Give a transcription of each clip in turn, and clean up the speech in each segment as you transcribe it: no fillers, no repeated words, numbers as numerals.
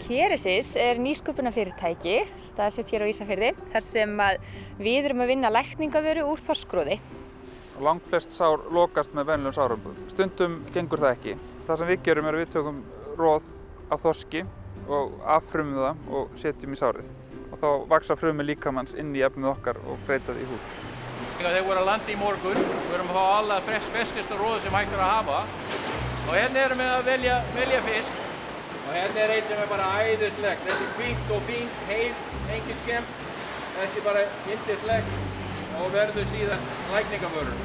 Keresis nýsköpunarfyrirtæki staðsett hér á Ísafirði þar sem við erum að vinna lækningavöru úr þorskroði. Langflest sár lokast með venjulegum sáraumbúðum. Stundum gengur það ekki. Það sem við gerum er að við tökum roð af þorski og affrumum það og setjum í sárið. Og þá vaxa frumur líkamans inn í efnið okkar og breyta því í húð. Þeir voru að landa í morgun. Við erum að fá alla ferskasta roð sem hægt er að hafa. Og hérna erum við að velja fisk. Og hérna einn sem bara æðislegt. Þetta hvítt og fínt, heil, engin skemmt. Þessi bara yndislegt og verður síðan lækningavörur.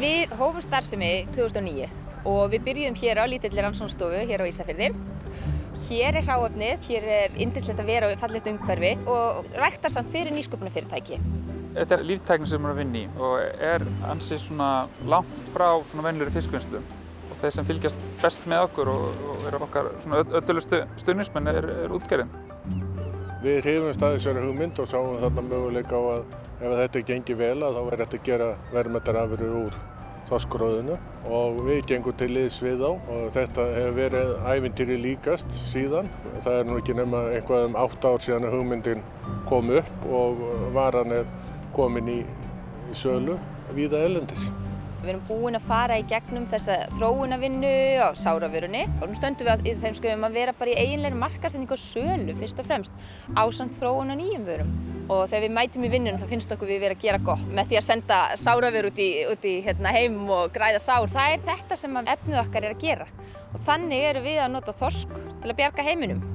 Við hófum starfsemi 2009 og við byrjuðum hér á lítilli rannsóknarstofu hér á Ísafirði. Hér hráefnið, hér yndislegt að vera á fallegt umhverfi og ræktarsamt fyrir nýsköpunarfyrirtæki. Þetta líftækni sem við erum að vinna í og ansi langt frá venjulegri fiskvinnslu. Og þeir sem fylgjast best með okkur og eru okkar ötulustu stuðningsmenn er útgerðin. Við hrifumst að þessari hugmynd og sáum þarna möguleika á að ef þetta gengi vel þá er hægt að gera verðmætarafurðir úr þorskroðinu og við gengum til liðs við þá og þetta hefur verið ævintýri líkast síðan. Það er nú ekki nema eitthvað 8 ár síðan að hugmyndin kom upp og varan er komin í sölu víða erlendis. Við erum búin að fara í gegnum þessa þróunarvinnu á sáravörunni og nú stöndum við í þeim skrefum að vera bara í eiginlegri markaðssetningu og sölu fyrst og fremst ásamt þróun á nýjum vörum. Og þegar við mætum í vinnunum þá finnst okkur við vera að gera gott með því að senda sáravör út í heim og græða sár. Það er þetta sem efnið okkar er að gera og þannig erum við að nota þorsk til að bjarga heiminum.